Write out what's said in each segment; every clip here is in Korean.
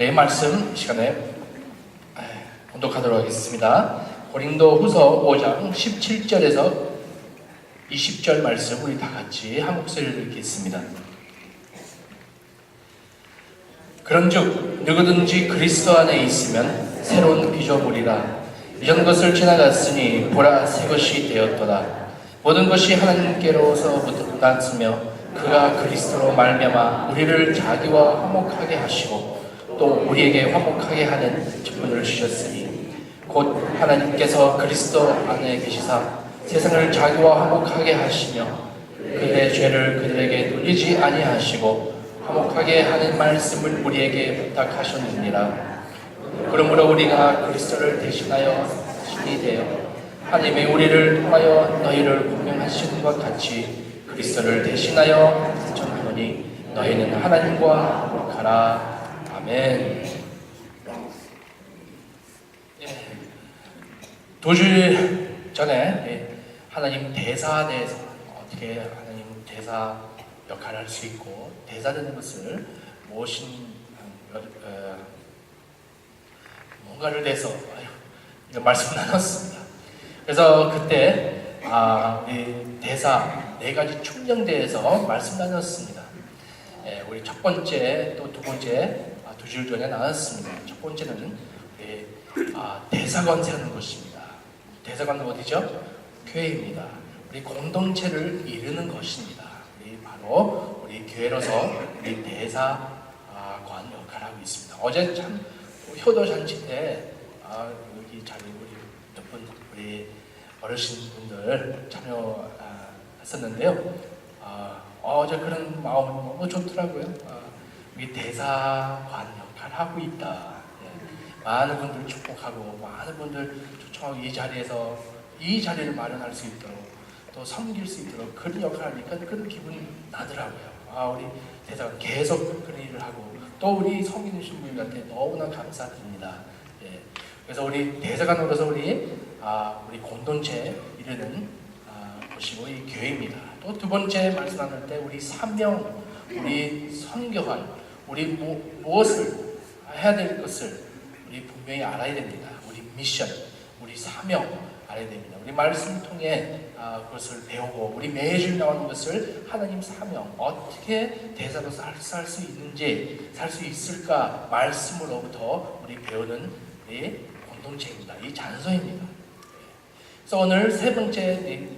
네, 말씀 시간에 공독하도록 하겠습니다. 고린도후서 5장 17절에서 20절 말씀 우리 다 같이 한 목소리를 읽겠습니다. 그런즉 누구든지 그리스도 안에 있으면 새로운 피조물이라. 이전 것을 지나갔으니 보라 새 것이 되었도다. 모든 것이 하나님께로서 났으며 그가 그리스도로 말미암아 우리를 자기와 화목하게 하시고 또 우리에게 화목하게 하는 직분을 주셨으니 곧 하나님께서 그리스도 안에 계시사 세상을 자기와 화목하게 하시며 그들의 죄를 그들에게 돌리지 아니하시고 화목하게 하는 말씀을 우리에게 부탁하셨느니라. 그러므로 우리가 그리스도를 대신하여 신이 되어 하나님이 우리를 통하여 너희를 분명하시는 것 같이 그리스도를 대신하여 전하노니 너희는 하나님과 화목하라. 아멘. 2주일 전에 하나님 대사에 대해서 어떻게 하나님 대사 역할을 할 수 있고 대사되는 것을 무엇인 뭔가를 대해서 이런 말씀 나눴습니다. 그래서 그때 우리 대사 4가지 충정대에서 말씀 나눴습니다. 우리 첫 번째 또 두 번째 2주일 전에 나눴습니다. 첫 번째는 대사관 세우는 것입니다. 대사관은 어디죠? 교회입니다. 우리 공동체를 이루는 것입니다. 우리 바로 우리 교회로서 우리 대사관 역할을 하고 있습니다. 어제 참 효도 잔치 때 여기 자리 우리 몇 분 우리 어르신분들 참여했었는데요. 어제 그런 마음이 너무 좋더라고요. 우리 대사관 역할을 하고 있다. 많은 분들 축복하고 많은 분들 초청하고 이 자리에서 이 자리를 마련할 수 있도록 또 섬길 수 있도록 그런 역할을 하니까 그런 기분이 나더라고요. 우리 대사관 계속 그런 일을 하고 또 우리 섬기는 신부님한테 너무나 감사드립니다. 그래서 우리 대사관으로서 우리 공동체 이루는 것이고 이 교회입니다. 또 두 번째 말씀 나눌 때 우리 사명, 우리 선교할, 우리 무엇을 해야 될 것을 우리 분명히 알아야 됩니다. 우리 미션, 우리 사명 알아야 됩니다. 우리 말씀을 통해 그것을 배우고 우리 매주 나오는 것을 하나님 사명 어떻게 대사로서 할 수 있는지 살 수 있을까 말씀으로부터 우리 배우는 우리 공동체입니다. 이 잔소입니다. 그래서 오늘 네 번째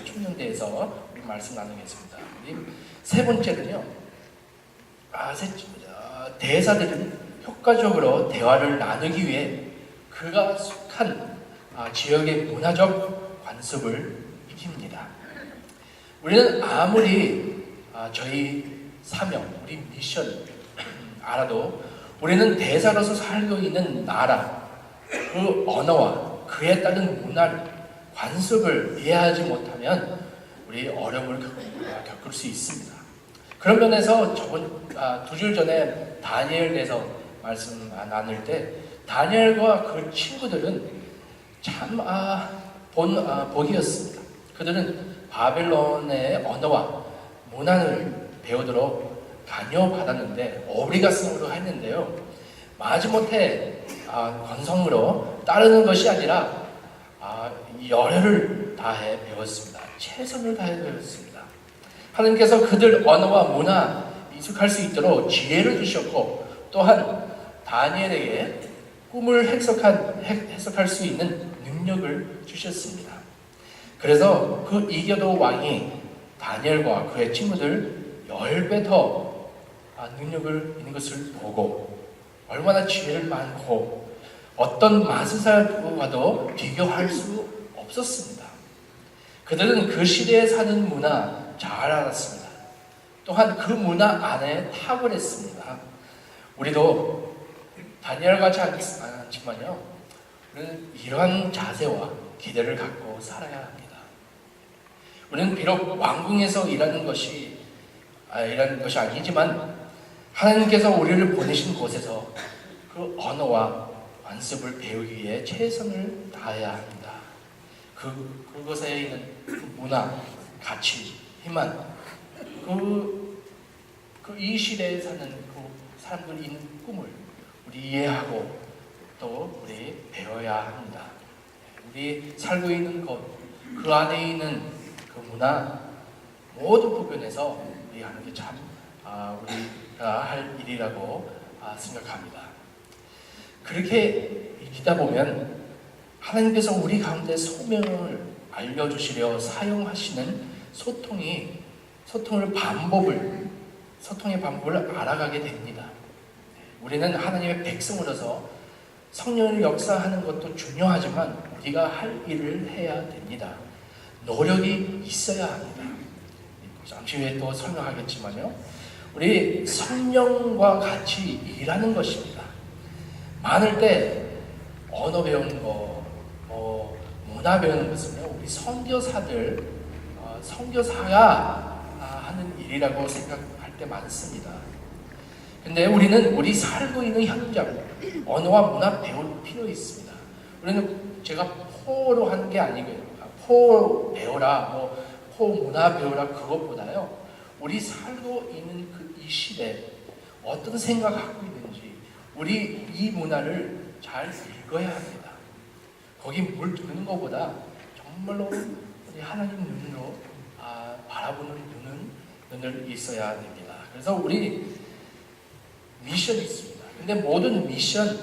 충정대에서 우리 말씀 나누겠습니다. 우리 세 번째는요. 대사들은 효과적으로 대화를 나누기 위해 그가 속한 지역의 문화적 관습을 익힙니다. 우리는 아무리 저희 사명, 우리 미션 알아도 우리는 대사로서 살고 있는 나라, 그 언어와 그에 따른 문화를 관습을 이해하지 못하면 우리 어려움을 겪을 수 있습니다. 그런 면에서 저번 2주일 전에 다니엘에서 말씀 나눌 때 다니엘과 그 친구들은 참 복이었습니다. 그들은 바벨론의 언어와 문화를 배우도록 강요받았는데 오브리가성으로 했는데요. 마지못해 건성으로 따르는 것이 아니라 열혈을 다해 배웠습니다. 최선을 다해 배웠습니다. 하나님께서 그들 언어와 문화 익숙할 수 있도록 지혜를 주셨고 또한 다니엘에게 꿈을 해석할 수 있는 능력을 주셨습니다. 그래서 그 이겨도 왕이 다니엘과 그의 친구들 10배 더 능력을 있는 것을 보고 얼마나 지혜를 많고 어떤 마술사와도 비교할 수 없었습니다. 그들은 그 시대에 사는 문화 잘 알았습니다. 또한 그 문화 안에 탁월했습니다. 우리도 다니엘같이 않지만요. 우리는 이러한 자세와 기대를 갖고 살아야 합니다. 우리는 비록 왕궁에서 일하는 것이 아니지만 하나님께서 우리를 보내신 곳에서 그 언어와 관습을 배우기 위해 최선을 다해야 합니다. 그것에 있는 문화, 가치, 희망, 이 시대에 사는 그 사람들이 있는 꿈을 우리 이해하고 또 우리 배워야 합니다. 우리 살고 있는 것, 그 안에 있는 그 문화 모든 부분에서 우리 하는 게 참 우리가 할 일이라고 생각합니다. 그렇게 읽다 보면 하나님께서 우리 가운데 소명을 알려주시려 사용하시는 소통의 방법을 알아가게 됩니다. 우리는 하나님의 백성으로서 성령을 역사하는 것도 중요하지만 우리가 할 일을 해야 됩니다. 노력이 있어야 합니다. 잠시 후에 또 설명하겠지만요. 우리 성령과 같이 일하는 것입니다. 많을 때 언어 배우는 거, 문화 배우는 것은요, 우리 선교사가 하는 일이라고 생각할 때 많습니다. 근데 우리는 우리 살고 있는 현장, 언어와 문화 배울 필요 있습니다. 우리는 제가 포로 하는 게 아니고요. 포 배워라, 포 문화 배워라 그것보다요. 우리 살고 있는 이 시대 어떤 생각하고 있는지 우리 이 문화를 잘 읽어야 합니다. 거기 물드는 것보다 정말로 우리 하나님 눈으로 바라보는 눈을 있어야 됩니다. 그래서 우리 미션이 있습니다. 근데 모든 미션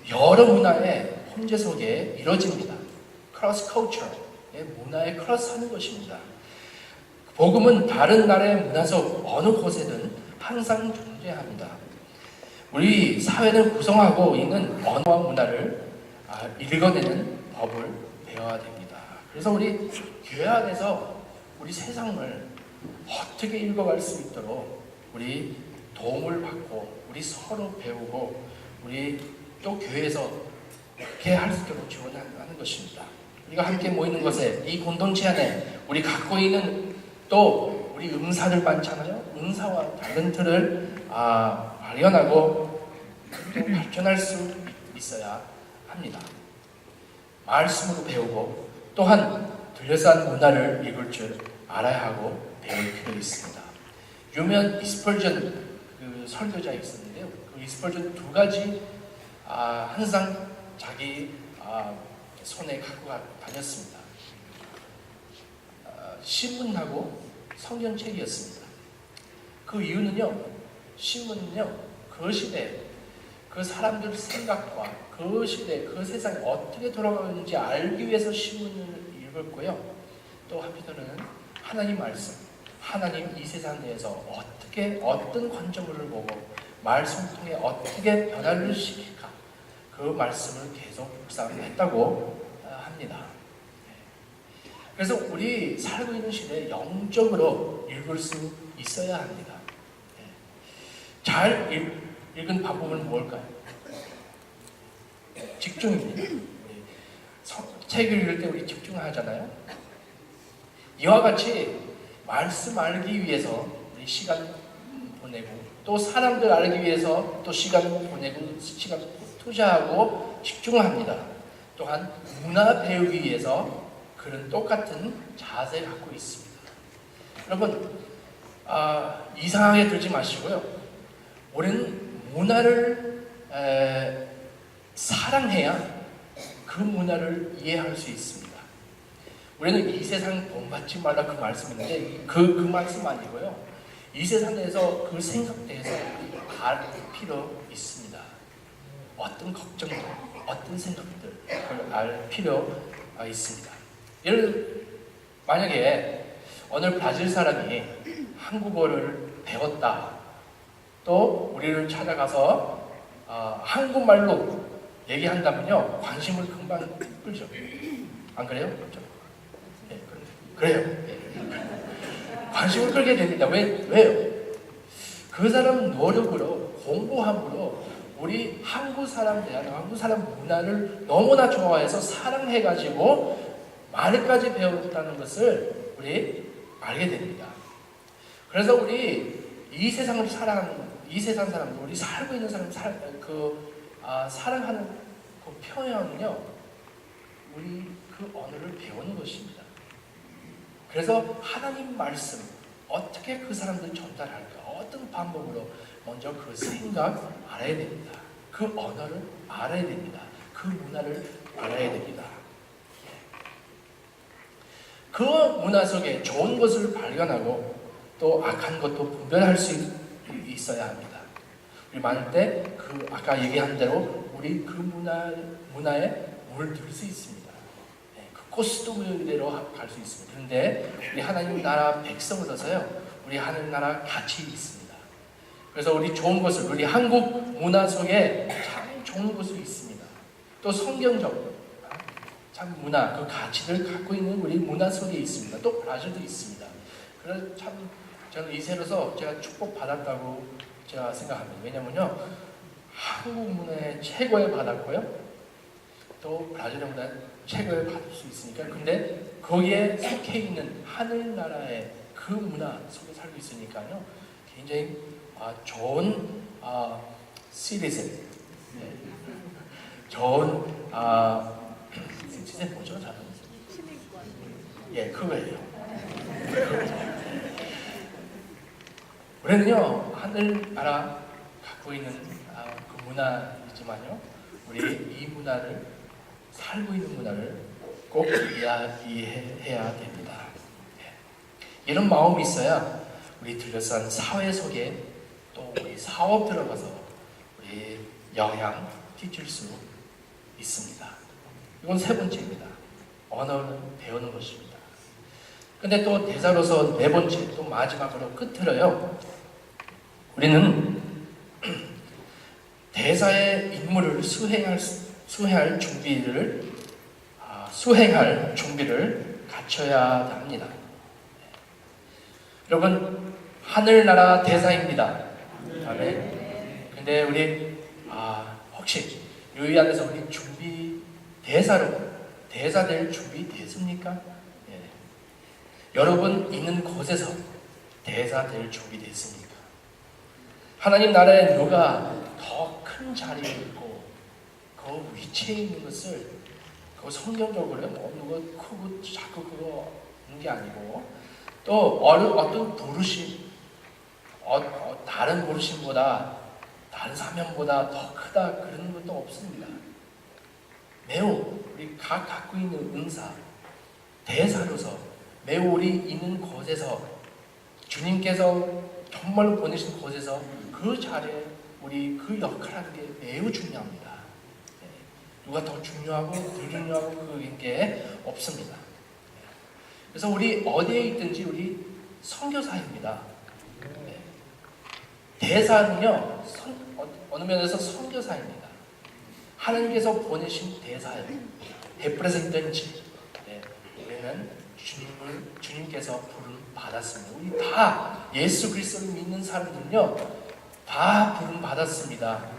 여러 문화의 혼재 속에 이루어집니다. 크로스 컬처의 문화에 크로스하는 것입니다. 복음은 다른 나라의 문화 속 어느 곳에든 항상 존재합니다. 우리 사회를 구성하고 있는 언어와 문화를 읽어내는 법을 배워야 됩니다. 그래서 우리 교회 안에서 우리 세상을 어떻게 읽어갈 수 있도록 우리 도움을 받고 우리 서로 배우고 우리 또 교회에서 그렇게 할 수 있도록 지원하는 것입니다. 우리가 함께 모이는 것에 이 공동체 안에 우리 갖고 있는 또 우리 은사들 많잖아요. 은사와 탤런트를 발견하고 또 발전할 수 있어야 합니다. 말씀으로 배우고 또한 들려서 하는 문화를 읽을 줄 알아야 하고 배울 필요 있습니다. 유명한 스펄전 설교자 있었는데요. 그 스펄전 두 가지 항상 자기 손에 갖고 다녔습니다. 신문하고 성경책이었습니다. 그 이유는요, 신문은요, 그 시대, 그 사람들 생각과 그 시대, 그 세상이 어떻게 돌아가는지 알기 위해서 신문을 읽었고요. 또 한편으로는 하나님 말씀, 하나님 이 세상 내에서 어떤 관점으로 보고 말씀을 통해 어떻게 변화를 시킬까, 그 말씀을 계속 묵상했다고 합니다. 그래서 우리 살고 있는 시대에 영적으로 읽을 수 있어야 합니다. 잘 읽은 방법은 뭘까요? 집중입니다. 책을 읽을 때 우리 집중하잖아요. 이와 같이 말씀 알기 위해서 우리 시간 보내고 또 사람들 알기 위해서 또 시간 보내고 시간 투자하고 집중합니다. 또한 문화 배우기 위해서 그런 똑같은 자세를 갖고 있습니다. 여러분 이상하게 들지 마시고요. 우리는 문화를 사랑해야 그 문화를 이해할 수 있습니다. 우리는 이 세상 본받지 말라 그 말씀인데 그 말씀 아니고요. 이 세상 내에서 그 생각 대해서 알 필요 있습니다. 어떤 걱정들, 어떤 생각들 그걸 알 필요 있습니다. 만약에 오늘 브라질 사람이 한국어를 배웠다. 또 우리를 찾아가서 한국말로 얘기한다면요. 관심을 금방 끌죠. 안 그래요? 그렇죠? 네, 그래요. 관심을 끌게 됩니다. 왜요? 그 사람 노력으로 공부함으로 우리 한국 사람 문화를 너무나 좋아해서 사랑해가지고 말까지 배웠다는 것을 우리 알게 됩니다. 그래서 우리 이 세상 사람들, 우리 살고 있는 사람 사랑하는 그 표현은요, 우리 그 언어를 배우는 것입니다. 그래서 하나님 말씀 어떻게 그 사람들 전달할까? 어떤 방법으로 먼저 그 생각 알아야 됩니다. 그 언어를 알아야 됩니다. 그 문화를 알아야 됩니다. 그 문화 속에 좋은 것을 발견하고 또 악한 것도 분별할 수 있어야 합니다. 우리 많을 때 그 아까 얘기한 대로 우리 그 문화에 물들 수 있습니다. 그 코스도대로 갈 수 있습니다. 그런데 우리 하나님 나라 백성으로서요, 우리 하늘나라 가치 있습니다. 그래서 우리 좋은 것을, 우리 한국 문화 속에 참 좋은 것이 있습니다. 또 성경적으로 참 문화, 그 가치를 갖고 있는 우리 문화 속에 있습니다. 또 브라질도 있습니다. 그래서 참 저는 이세로서 제가 축복받았다고 제가 생각합니다. 왜냐면요, 한국 문화의 최고의 받았고요, 또 브라질의 문화 최고의 받을 수 있으니까. 근데 거기에 속해 있는 하늘나라의 그 문화 속에 살고 있으니까요, 굉장히 좋은 시리즌, 좋은 시즌 뭐죠? 잘 예, 그거예요. 우리는요, 하늘나라 갖고 있는 그 문화이지만요, 우리 이 문화를, 살고 있는 문화를 꼭 이해해야 됩니다. 이런 마음이 있어야 우리 들려싼 사회 속에 또 우리 사업 들어가서 우리 영향 끼칠 수 있습니다. 이건 세 번째입니다. 언어를 배우는 것입니다. 근데 또 대사로서 네 번째, 또 마지막으로 끝으로요, 우리는 대사의 임무를 수행할 준비를 갖춰야 합니다. 여러분, 하늘나라 대사입니다. 아멘. 근데 우리 혹시 이 안에서 우리 대사 될 준비 됐습니까? 예. 여러분 있는 곳에서 대사 될 준비 됐습니까? 하나님 나라에 누가 더 큰 자리에 있고 그 위치에 있는 것을, 그 성경적으로 누가 크고 작고 그거 있는 게 아니고, 또 어떤 부르심, 다른 부르심보다, 다른 사명보다 더 크다 그런 것도 없습니다. 매우 우리 각 갖고 있는 은사, 대사로서 매우 우리 있는 곳에서, 주님께서 정말로 보내신 곳에서 그 자리에 우리 그 역할하는 게 매우 중요합니다. 누가 더 중요하고 덜 중요하고 그게 없습니다. 그래서 우리 어디에 있든지 우리 선교사입니다. 대사는요, 어느 면에서 선교사입니다. 하나님께서 보내신 대사예요. representante. 우리는 주님께서 부름 받았습니다. 우리 다 예수 그리스도를 믿는 사람들은요, 다 부름 받았습니다.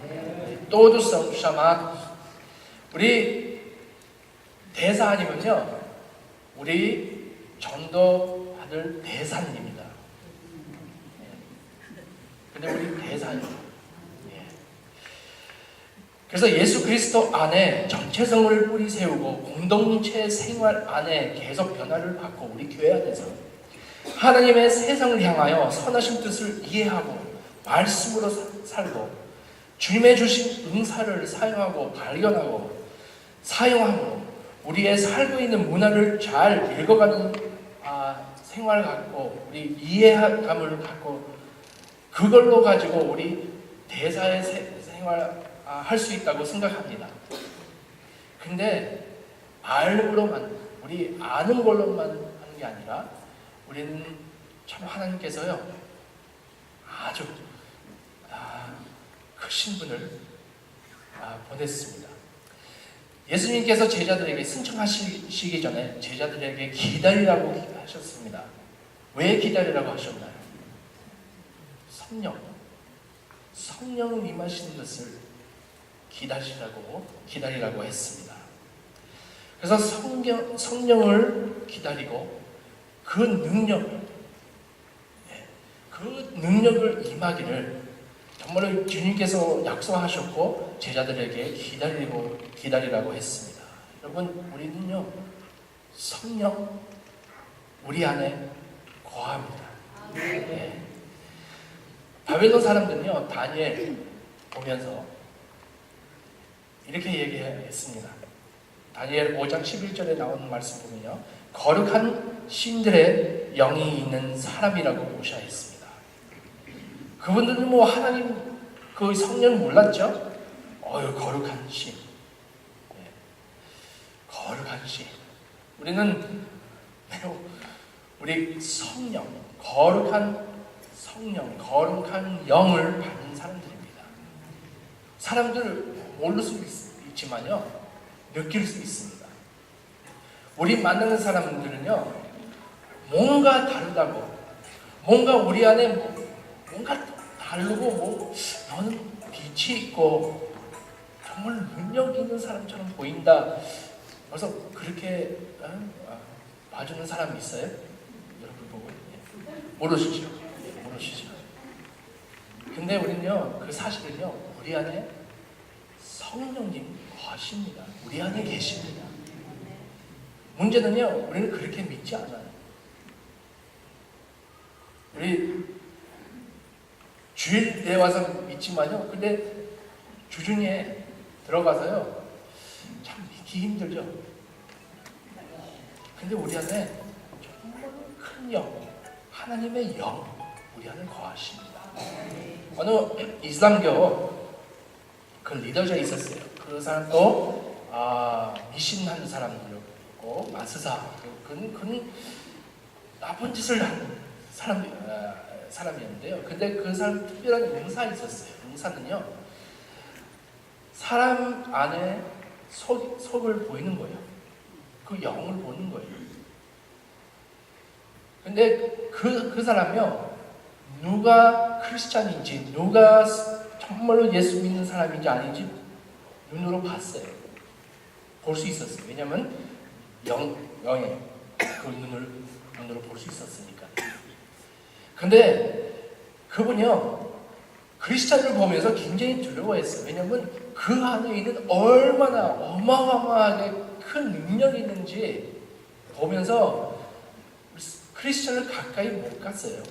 todos são chamados. 우리 대사 아니면요, 우리 전도 받을 대사님입니다. 근데 우리 대사예요. 그래서 예수 그리스도 안에 정체성을 뿌리 세우고 공동체 생활 안에 계속 변화를 받고, 우리 교회 안에서 하나님의 세상을 향하여 선하신 뜻을 이해하고 말씀으로 살고, 주님의 주신 응사를 사용하고 발견하고 사용하고, 우리의 살고 있는 문화를 잘 읽어가는 생활을 갖고, 우리 이해감을 갖고, 그걸로 가지고 우리 대사의 생활 할 수 있다고 생각합니다. 근데 우리 아는 걸로만 하는 게 아니라, 우리는 참 하나님께서요, 아주 크신 분을 보냈습니다. 예수님께서 제자들에게 승천하시기 전에 제자들에게 기다리라고 하셨습니다. 왜 기다리라고 하셨나요? 성령을 임하시는 것을 기다리라고 했습니다. 그래서 성령을 기다리고 그 능력을 임하기를 정말로 주님께서 약속하셨고, 제자들에게 기다리라고 했습니다. 여러분, 우리는요, 성령 우리 안에 거합니다. 바벨론 사람들은요, 다니엘 보면서 이렇게 얘기했습니다. 다니엘 5장 11절에 나오는 말씀 보면요, 거룩한 신들의 영이 있는 사람이라고 묘사했습니다. 그분들은 뭐 하나님 그 성령 몰랐죠? 거룩한 신, 거룩한 신. 우리는 우리 성령, 거룩한 성령, 거룩한 영을 받는 사람들입니다. 사람들 모를 수 있지만요, 느낄 수 있습니다. 우리 만나는 사람들은요, 뭔가 다르다고, 뭔가 우리 안에 뭔가 다르고, 너는 빛이 있고 정말 능력 있는 사람처럼 보인다. 그래서 그렇게 봐주는 사람이 있어요? 여러분 보고 모르시죠? 모르시죠? 근데 우리는요, 그 사실은요, 우리 안에 성령님 거하십니다. 우리 안에 계십니다. 문제는요, 우리는 그렇게 믿지 않아요. 우리 주일에 와서 믿지만요, 근데 주중에 들어가서요, 참 믿기 힘들죠. 근데 우리 안에 정말 큰 영, 하나님의 영, 우리 안에 거하십니다. 어느 이슬람교 그 리더가 있었어요. 그 사람도 미신하는 사람들이었고, 마스사, 그는 나쁜 짓을 한 사람이었는데요. 근데 그 사람 특별한 은사가 있었어요. 은사는요, 사람 안에 속을 보이는 거예요. 그 영을 보는 거예요. 근데 그 사람이요, 누가 크리스찬인지, 누가 정말로 예수 믿는 사람인지 아닌지 눈으로 봤어요. 볼 수 있었어요. 왜냐하면 영의 그 눈으로 볼 수 있었으니까. 근데 그분이요, 크리스찬을 보면서 굉장히 두려워했어요. 왜냐하면 그 안에 있는 얼마나 어마어마하게 큰 능력이 있는지 보면서 크리스찬을 가까이 못 갔어요.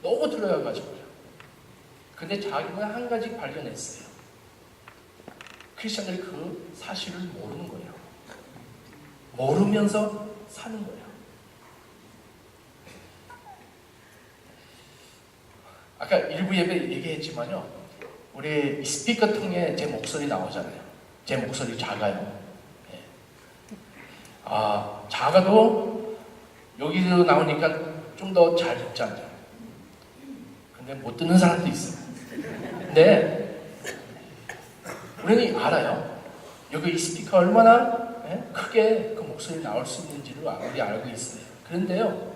너무 두려워가지고요. 근데 자기는 한 가지 발견했어요. 크리스찬들이 그 사실을 모르는 거예요. 모르면서 사는 거예요. 아까 일부 예배 얘기했지만요, 우리 스피커 통해 제 목소리 나오잖아요. 제 목소리 작아요. 작아도 여기로 나오니까 좀 더 잘 듣잖아요. 근데 못 듣는 사람도 있어요. 근데 우리는 알아요. 여기 이 스피커 얼마나 크게 그 목소리 나올 수 있는지를 우리 알고 있어요. 그런데요,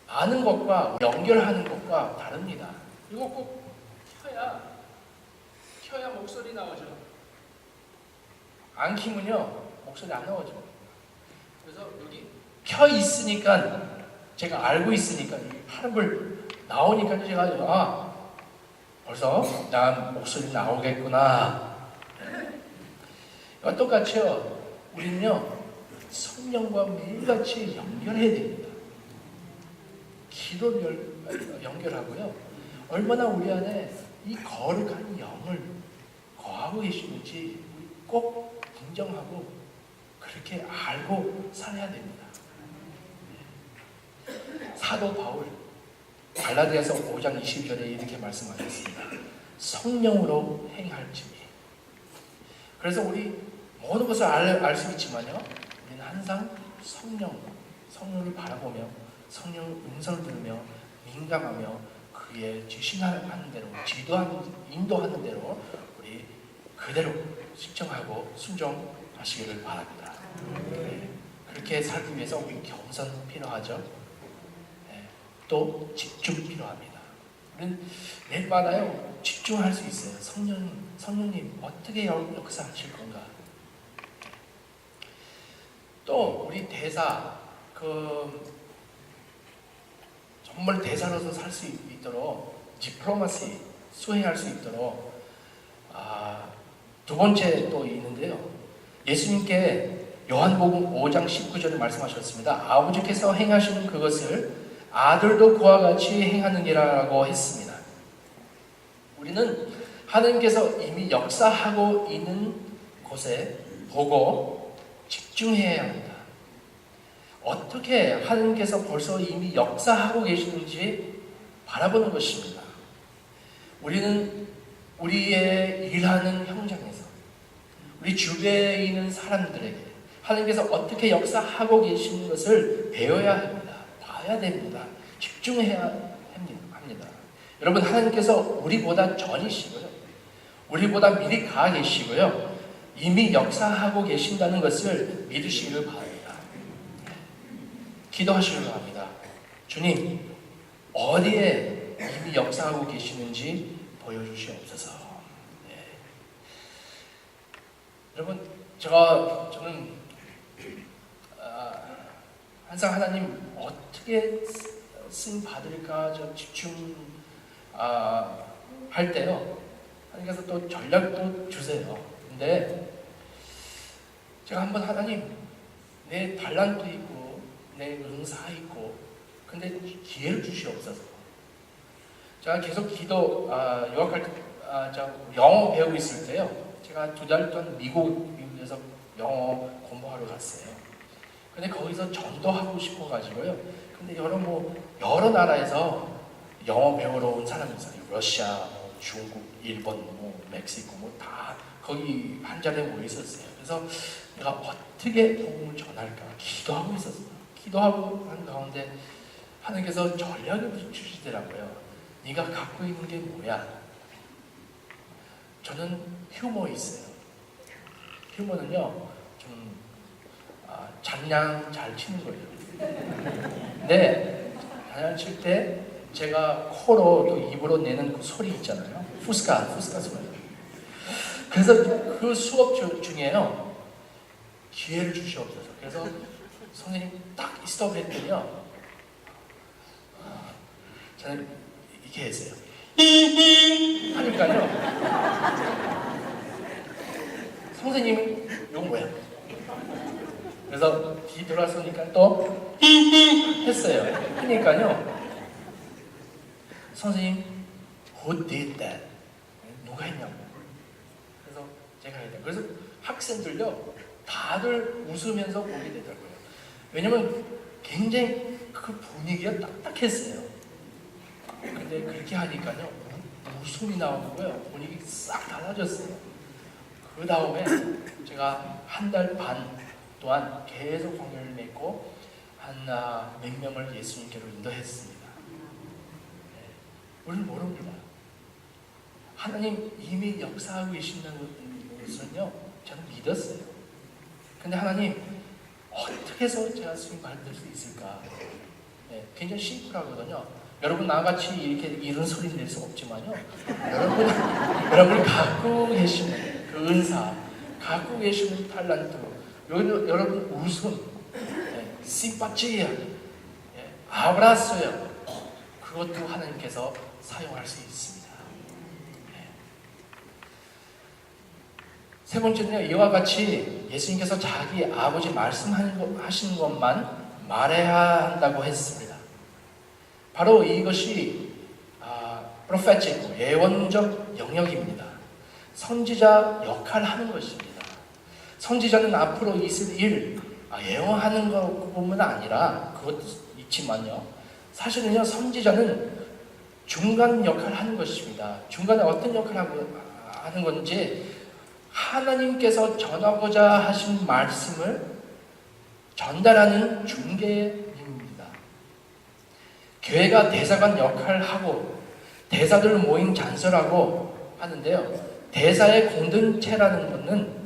아는 것과 연결하는 것과 다릅니다. 이거 꼭 켜야 목소리 나오죠. 안 키면요, 목소리 안 나오죠. 그래서 여기 켜 있으니까, 제가 알고 있으니까, 하는 걸 나오니까 제가 벌써 난 목소리 나오겠구나. 똑같이요, 우리는요, 성령과 매일같이 연결해야 됩니다. 기도를 연결하고요, 얼마나 우리 안에 이 거룩한 영을 거하고 계시는지 꼭 인정하고 그렇게 알고 살아야 됩니다. 사도 바울 갈라디아서 5장 20절에 이렇게 말씀하셨습니다. 성령으로 행할지니. 그래서 우리 모든 것을 알 수 있지만요, 우리는 항상 성령을 바라보며 성령 음성을 들으며 민감하며 그의 지시하는 대로, 인도하는 대로 우리 그대로 식정하고 순종하시기를 바랍니다. 그렇게 살기 위해서 우리 겸손 필요하죠. 또 집중 필요합니다. 우리는 매일마다요, 집중할 수 있어요. 성령님 어떻게 역사하실 건가. 또 우리 대사, 정말 대사로서 살 수 있도록 디플로마시 수행할 수 있도록 두 번째 또 있는데요. 예수님께 요한복음 5장 19절에 말씀하셨습니다. 아버지께서 행하시는 그것을 아들도 그와 같이 행하느니라고 했습니다. 우리는 하나님께서 이미 역사하고 있는 곳에 보고 집중해야 합니다. 어떻게 하나님께서 벌써 이미 역사하고 계시는지 바라보는 것입니다. 우리는 우리의 일하는 현장에서 우리 주변에 있는 사람들에게 하나님께서 어떻게 역사하고 계시는 것을 배워야 합니다. 봐야 됩니다. 집중해야 합니다. 여러분, 하나님께서 우리보다 전이시고요. 우리보다 미리 가 계시고요. 이미 역사하고 계신다는 것을 믿으시기를 바랍니다. 기도하시기를 합니다. 주님, 어디에 이미 역사하고 계시는지 보여주시옵소서. 네. 여러분, 저는 항상 하나님 어떻게 쓰임 받을까 집중 할 때요. 하나님께서 또 전략도 주세요. 근데 제가 한번 하나님, 내 달란트 있고 내 은사 있고 근데 기회를 주시옵소서. 제가 계속 유학할 때 영어 배우고 있을 때요. 제가 2달 동안 미국에서 영어 공부하러 갔어요. 근데 거기서 전도하고 싶어가지고요. 근데 여러 나라에서 영어 배우러 온 사람이 있어요. 러시아, 중국, 일본, 멕시코 다 거기 한 자리에 모여 있었어요. 그래서 내가 어떻게 복음을 전할까 기도하고 있었어요. 기도하고 한 가운데 하나님께서 전략을 주시더라고요. 네가 갖고 있는 게 뭐야? 저는 휴머 있어요. 휴머는요, 좀 잔량 잘 치는 거예요. 근데 잔량 칠 때 제가 코로 또 입으로 내는 그 소리 있잖아요. 푸스카 소리. 그래서 그 수업 중에요, 기회를 주시옵소서. 그래서 선생님 딱 스톱 했더니요, 저는 이렇게 했어요. 하니까요, 선생님이 이건 뭐야? 그래서 뒤돌아서니까 또 했어요. 그러니까요, 선생님, who did that? 누가 했냐고. 그래서 제가 했다. 그래서 학생들요, 다들 웃으면서 보게 되더라고요. 왜냐면 굉장히 그 분위기가 딱딱했어요. 근데 그렇게 하니까요, 웃음이 나오고요, 분위기 싹 달라졌어요. 그 다음에 제가 1달 반 동안 계속 관계를 맺고 몇 명을 예수님께로 인도했습니다. 네. 우리는 모릅니다. 하나님 이미 역사하고 계신다는 것은요, 저는 믿었어요. 근데 하나님, 어떻게 해서 제가 수임 받을 수 있을까? 네, 굉장히 심플하거든요. 여러분 나같이 이렇게 이런 소리 낼 수 없지만요, 여러분이 갖고 계시는 그 은사, 갖고 계시는 탈란트, 여러분 웃음, 씨빠찌야, 아브라스요, 그것도 하나님께서 사용할 수 있습니다. 세 번째는요, 이와 같이 예수님께서 자기 아버지 말씀하신 것만 말해야 한다고 했습니다. 바로 이것이 프로페틱, 예언적 영역입니다. 선지자 역할을 하는 것입니다. 선지자는 앞으로 있을 일, 예언하는 것뿐만 아니라 그것도 있지만요, 사실은요, 선지자는 중간 역할을 하는 것입니다. 중간에 어떤 역할을 하는 건지, 하나님께서 전하고자 하신 말씀을 전달하는 중개인입니다. 교회가 대사관 역할을 하고 대사들 모임 잔설하고 하는데요, 대사의 공동체라는 것은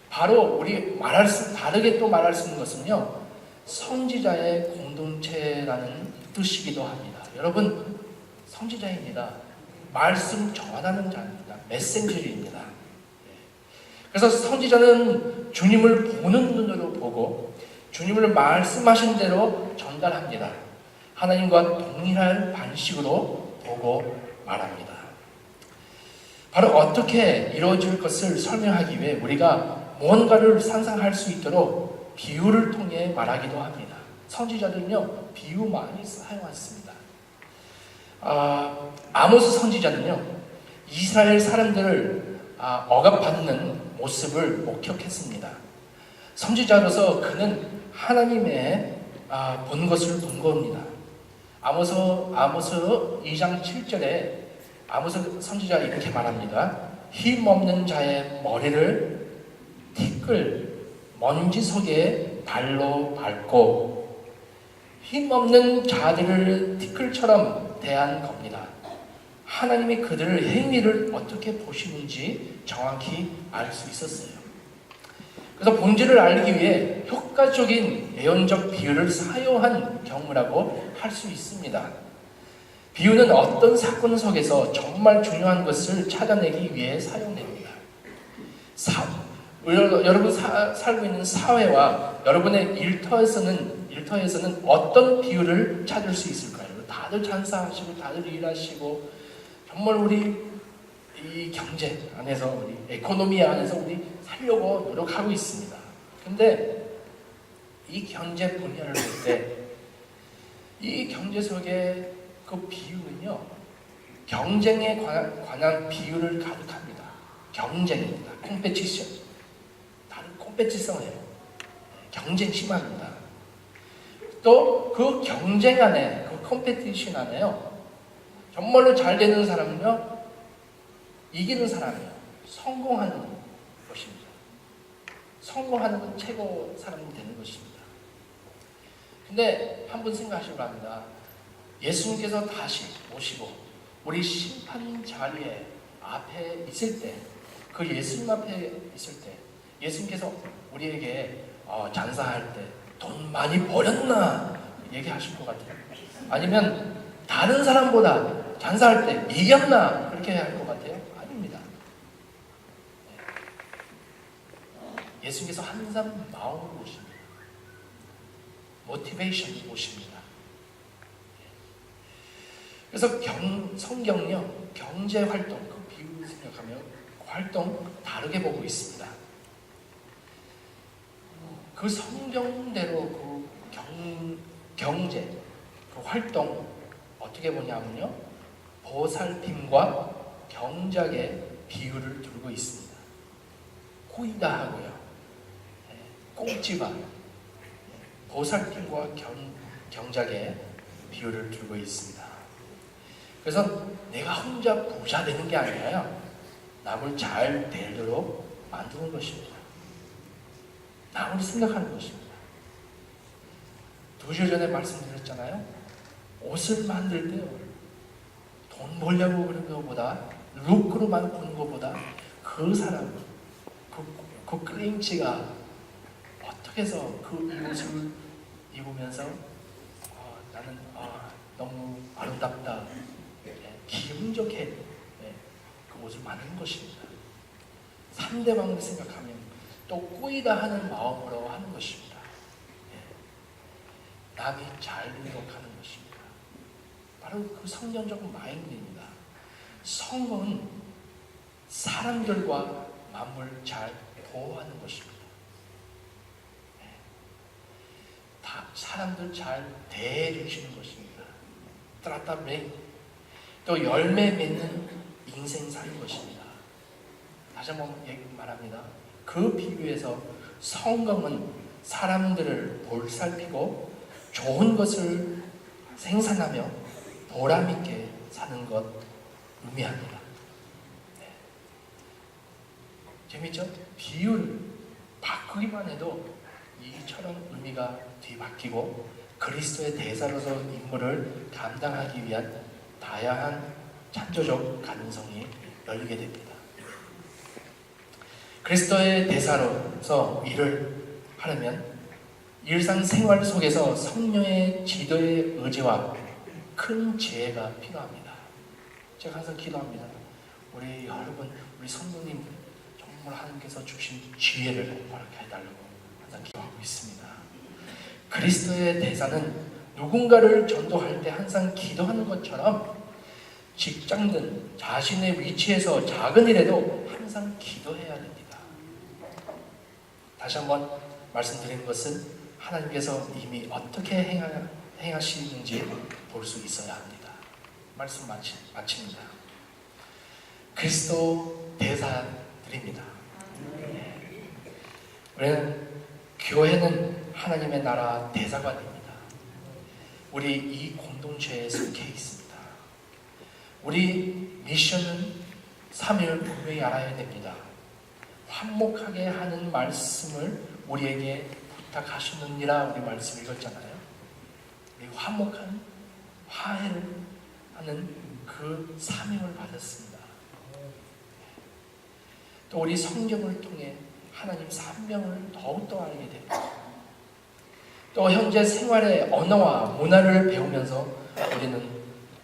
바로 우리 다르게 또 말할 수 있는 것은요, 선지자의 공동체라는 뜻이기도 합니다. 여러분, 선지자입니다. 말씀 전하는 자입니다. 메신저입니다. 그래서 선지자는 주님을 보는 눈으로 보고 주님을 말씀하신 대로 전달합니다. 하나님과 동일한 방식으로 보고 말합니다. 바로 어떻게 이루어질 것을 설명하기 위해 우리가 무언가를 상상할 수 있도록 비유를 통해 말하기도 합니다. 선지자들은요, 비유 많이 사용했습니다. 아모스 선지자는요, 이스라엘 사람들을 억압받는 모습을 목격했습니다. 선지자로서 그는 하나님의 본 것을 본 겁니다. 아모스 2장 7절에 아모스 선지자가 이렇게 말합니다. 힘없는 자의 머리를 티끌 먼지 속에 발로 밟고, 힘없는 자들을 티끌처럼 대한 겁니다. 하나님이 그들의 행위를 어떻게 보시는지 정확히 알 수 있었어요. 그래서 본질을 알기 위해 효과적인 예언적 비유를 사용한 경우라고 할 수 있습니다. 비유는 어떤 사건 속에서 정말 중요한 것을 찾아내기 위해 사용됩니다. 여러분 살고 있는 사회와 여러분의 일터에서는 어떤 비유를 찾을 수 있을까요? 다들 장사하시고 다들 일하시고 정말 우리 이 경제 안에서, 우리 에코노미 안에서 우리 살려고 노력하고 있습니다. 근데 이 경제 분야를 볼 때 이 경제 속에 그 비유는요, 경쟁에 관한 비유를 가득합니다. 경쟁입니다. 콤페티션. 다른 콤페티션이에요. 경쟁 심합니다. 또 그 경쟁 안에, 그 콤페티션 안에요, 정말로 잘 되는 사람은요, 이기는 사람이에요. 성공하는 것입니다. 성공하는 건 최고 사람이 되는 것입니다. 근데 한번 생각하시기 바랍니다. 예수님께서 다시 오시고 우리 심판 자리에 앞에 있을 때, 그 예수님 앞에 있을 때 예수님께서 우리에게 장사할 때 돈 많이 벌였나 얘기하실 것 같아요. 아니면 다른 사람보다 장사할 때 이겼나 그렇게 할 것 같아요. 아닙니다. 예수님께서 항상 마음을 보십니다. 모티베이션을 보십니다. 그래서 성경은요, 경제 활동, 그 비유를 생각하면 활동 다르게 보고 있습니다. 그 성경대로 그 경제, 그 활동 어떻게 보냐면요, 보살핌과 경작의 비유를 두고 있습니다. 꾸이다 하고요, 꽁지가 보살핌과 경작의 비유를 두고 있습니다. 그래서 내가 혼자 부자 되는 게 아니라요, 남을 잘 되도록 만드는 것입니다. 남을 생각하는 것입니다. 2주 전에 말씀드렸잖아요. 옷을 만들 때요, 돈 벌려고 그러는 것보다, 룩으로만 보는 것보다 그 사람, 그 클린치가 어떻게 해서 그 옷을 입으면서 나는 너무 아름답다, 기분 좋게 그 옷을 만드는 것입니다. 상대방을 생각하면 또 꾸이다 하는 마음으로 하는 것입니다. 남이 잘 되도록 하는 것입니다. 바로 그 성경적 마인드입니다. 성은 사람들과 만물 잘 보호하는 것입니다. 다 사람들 잘 대해주시는 것입니다. 트라타메, 또 열매 맺는 인생 사는 것입니다. 다시 한번 말합니다. 그 비유에서 성경은 사람들을 볼살피고 좋은 것을 생산하며 보람있게 사는 것 의미합니다. 재밌죠? 비유를 바꾸기만 해도 이처럼 의미가 뒤바뀌고 그리스도의 대사로서 임무를 감당하기 위한 다양한 창조적 가능성이 열리게 됩니다. 그리스도의 대사로서 일을 하려면 일상생활 속에서 성령의 지도의 의지와 큰 지혜가 필요합니다. 제가 항상 기도합니다. 우리 여러분, 우리 성도님 정말 하나님께서 주신 지혜를 허락해 달라고 항상 기도하고 있습니다. 그리스도의 대사는 누군가를 전도할 때 항상 기도하는 것처럼 직장든 자신의 위치에서 작은 일에도 항상 기도해야 됩니다. 다시 한번 말씀드리는 것은 하나님께서 이미 어떻게 행하시는지 볼 수 있어야 합니다. 말씀 마칩니다. 그리스도 대사들입니다. 우리는 교회는 하나님의 나라 대사관입니다. 우리 이 공동체에 속해 있습니다. 우리 미션은 3일 분명히 알아야 됩니다. 화목하게 하는 말씀을 우리에게 부탁하시느니라 우리 말씀 읽었잖아요. 우리 화목한 화해를 하는 그 사명을 받았습니다. 또 우리 성경을 통해 하나님 사명을 더욱더 알게 됩니다. 또 현재 생활의 언어와 문화를 배우면서 우리는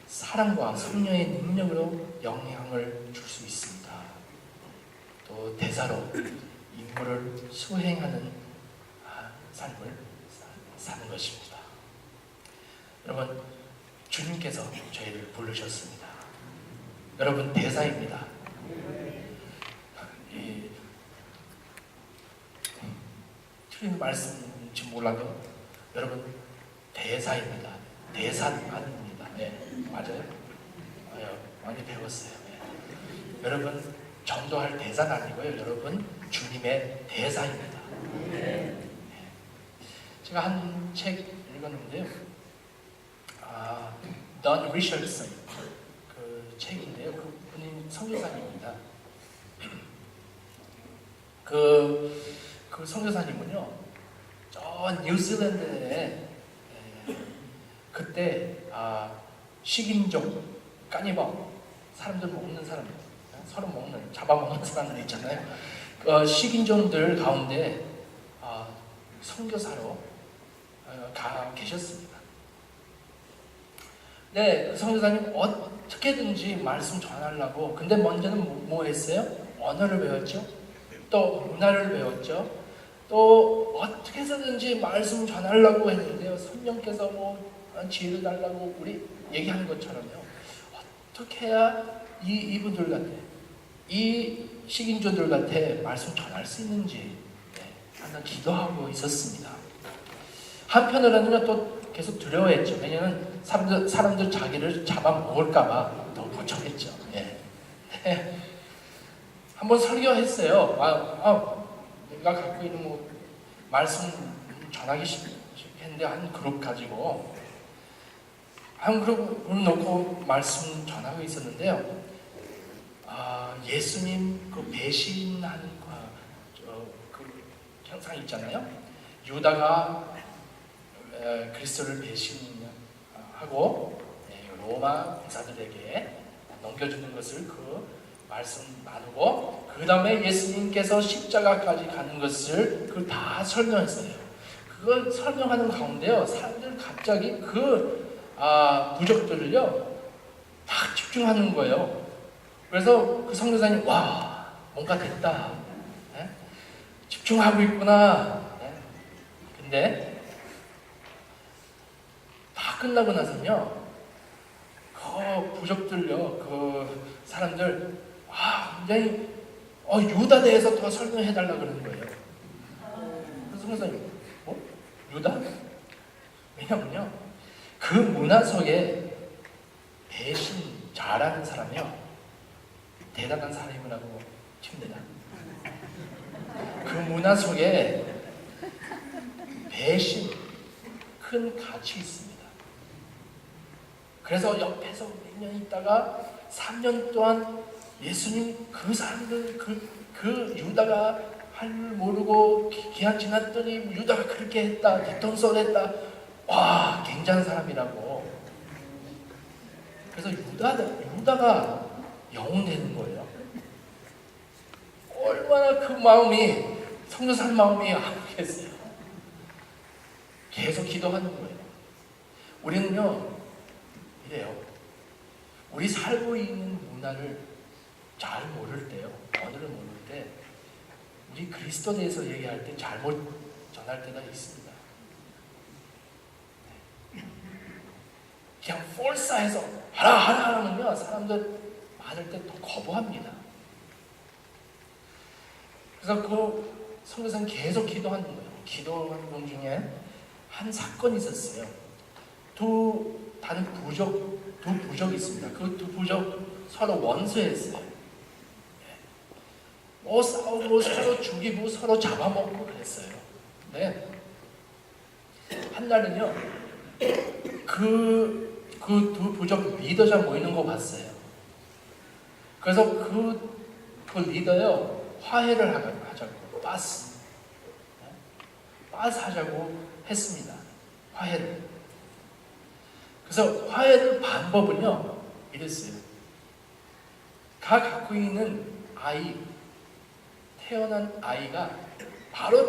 사랑과 성령의 능력으로 영향을 줄 수 있습니다. 또 대사로 임무를 수행하는 삶을 사는 것입니다. 여러분, 주님께서 저희를 부르셨습니다. 여러분 대사입니다. 틀린 말씀인지 몰라도 여러분 대사입니다. 대사관입니다. 네, 맞아요. 많이 배웠어요. 네. 여러분 전도할 대사는 아니고요. 여러분 주님의 대사입니다. 네. 제가 한 책 읽었는데요. 던 리처드슨 그 책인데요. 그분이 선교사님입니다. 그 선교사님은요, 저 뉴질랜드에 그때 식인종, 까니발, 사람들 먹는 사람, 서로 먹는, 잡아먹는 사람들 있잖아요. 식인종들 가운데 선교사로 계셨습니다. 네, 그 선교사님 어떻게든지 말씀 전하려고, 근데 먼저는 뭐 했어요? 언어를 배웠죠. 또 문화를 배웠죠. 또 어떻게 해서든지 말씀 전하려고 했는데요. 성령께서 지혜를 달라고 우리 얘기하는 것처럼요. 어떻게 해야 이분들한테, 이 식인종들한테 말씀 전할 수 있는지 항상 기도하고 있었습니다. 한편으로는 또 계속 두려워했죠. 왜냐하면 사람들 자기를 잡아먹을까봐 더 걱정했죠. 한번 설교했어요. 내가 갖고 있는 말씀 전하기 싶겠는데 한 그룹 가지고 한 그룹 놓고 말씀 전하고 있었는데요. 예수님 그 배신하는 그 형상 있잖아요. 유다가 그리스도를 배신하고 로마 군사들에게 넘겨주는 것을 그 말씀 나누고 그 다음에 예수님께서 십자가까지 가는 것을 그 다 설명했어요. 그걸 설명하는 가운데요, 사람들 갑자기 그 부족들을요 딱 집중하는 거예요. 그래서 그 선교사님, 와, 뭔가 됐다. 집중하고 있구나. 근데 다 끝나고 나서는요, 그 부족들요, 그 사람들 굉장히 유다 대해서 더 설명해달라 그러는 거예요. 그래서 선교사님, 유다? 왜냐면요, 그 문화 속에 배신 잘하는 사람이요 대단한 사람이라고 칩니다. 그 문화 속에 배신 큰 가치 있습니다. 그래서 옆에서 몇 년 있다가 3년 동안 예수님 그 사람들 그 유다가 할 줄 모르고 기한 지났더니 유다가 그렇게 했다, 뒤통수를 했다. 와, 굉장한 사람이라고. 그래서 유다가 영웅 되는 거예요. 얼마나 그 마음이, 선교사님 마음이 아프겠어요. 계속 기도하는 거예요. 우리는요, 이래요. 우리 살고 있는 문화를 잘 모를 때요, 언어를 모를 때, 우리 그리스도에 대해서 얘기할 때 잘못 전할 때가 있습니다. 그냥 폴사해서 하라 하면요, 사람들 받을 때 더 거부합니다. 그래서 그 선교사님 계속 기도하는 거예요. 기도하는 분 중에 한 사건이 있었어요. 두 부족이 있습니다. 그 두 부족 서로 원수했어요. 싸우고 서로 죽이고 서로 잡아먹고 그랬어요. 네. 한날은요, 그 두 부족 리더자 모이는 거 봤어요. 그래서 그 리더요, 화해를 하자고, 빠스 하자고 했습니다. 화해를. 그래서 화해를 방법은요, 이랬어요. 갖고 있는 바로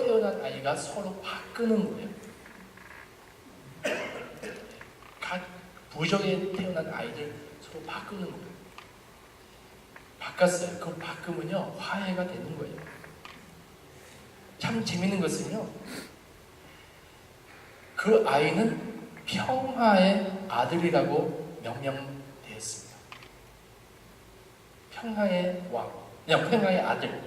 태어난 아이가 서로 바꾸는 거예요. 각 부족에 태어난 아이들 서로 바꾸는 거예요. 바꿨어요. 그 바꾸면요, 화해가 되는 거예요. 참 재밌는 것은요, 그 아이는 평화의 아들이라고 명명되었습니다. 평화의 왕, 그냥 평화의 아들.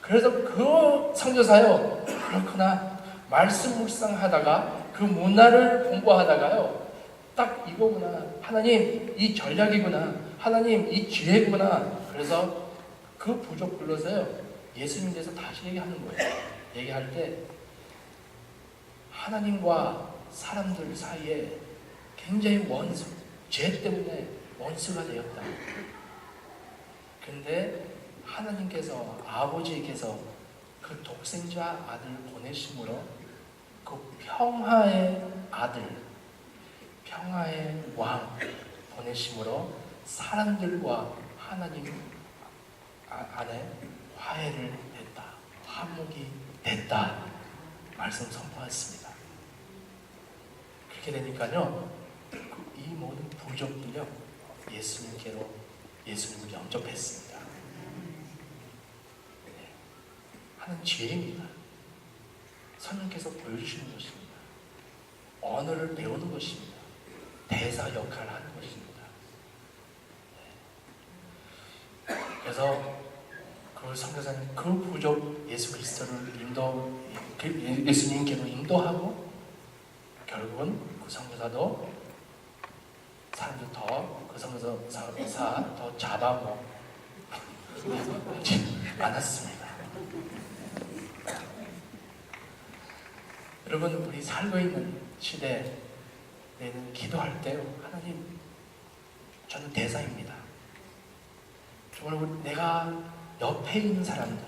그래서 그 선교사요, 그렇구나, 말씀 묵상하다가 그 문화를 공부하다가요, 딱 이거구나, 하나님 이 전략이구나, 하나님 이 지혜구나. 그래서 그 부족 불러서요, 예수님에 대해서 다시 얘기하는 거예요. 얘기할 때 하나님과 사람들 사이에 굉장히 죄 때문에 원수가 되었다. 근데 하나님께서, 아버지께서 그 독생자 아들 보내심으로 그 평화의 아들, 평화의 왕 보내심으로 사람들과 하나님 안에 화해를 냈다. 화목이 됐다. 말씀 선포했습니다. 그렇게 되니까요, 이 모든 부족들요, 예수님을 영접했습니다. 하는 지혜입니다. 성령께서 보여주시는 것입니다. 언어를 배우는 것입니다. 대사 역할을 하는 것입니다. 그래서 그 선교사님, 그 부족 예수 그리스도를 예수님께로 인도하고, 결국은 그 선교사도 사람들 그 선교사 더 잡아먹지 않았습니다. 여러분, 우리 살고 있는 시대에는 기도할 때요, 하나님, 저는 대사입니다. 정말 내가 옆에 있는 사람들,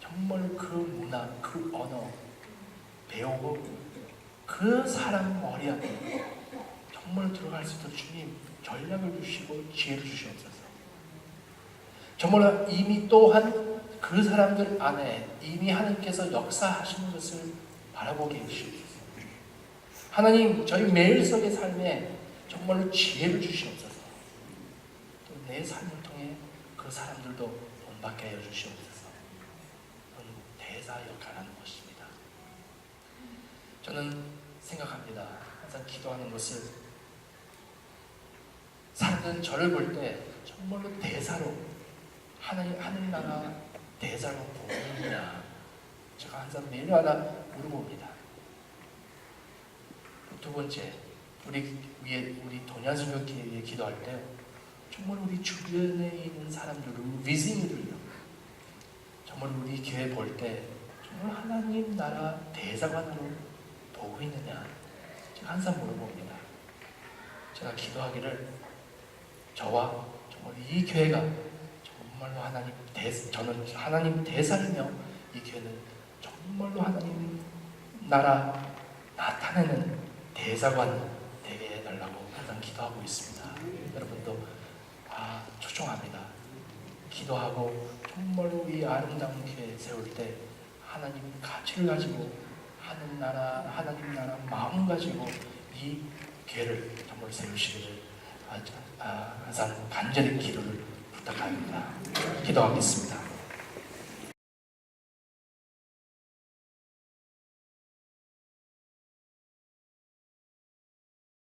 정말 그 문화, 그 언어 배우고 그 사람 머리 안에 정말 들어갈 수 있도록 주님 전략을 주시고 지혜를 주시옵소서. 정말 이미 또한 그 사람들 안에 이미 하나님께서 역사하시는 것을 바라보게 해주시옵소서. 하나님, 저희 매일 속의 삶에 정말로 지혜를 주시옵소서. 또 내 삶을 통해 그 사람들도 본받게 하여 주시옵소서. 그건 대사 역할을 하는 것입니다. 저는 생각합니다. 항상 기도하는 것을, 사람들은 저를 볼 때 정말로 대사로, 하늘 나라 대사로 보이느냐, 제가 항상 매일마다 물어봅니다. 두 번째, 우리 동양선교회에 기도할 때 정말 우리 주변에 있는 사람들을, 위생들요, 정말 우리 교회 볼 때 정말 하나님 나라 대사관으로 보고 있느냐, 제가 항상 물어봅니다. 제가 기도하기를, 저와 정말 이 교회가 정말로 저는 하나님 대사이며, 이 교회는 정말로 하나님 나라 나타내는 대사관 되게 해달라고 항상 기도하고 있습니다. 여러분도 초청합니다. 기도하고 정말로 이 아름다운 교회 세울 때 하나님 가치를 가지고, 하나님 나라 마음 가지고 이 교회를 정말 세우시기를 항상 간절히 기도를 부탁합니다. 기도하겠습니다.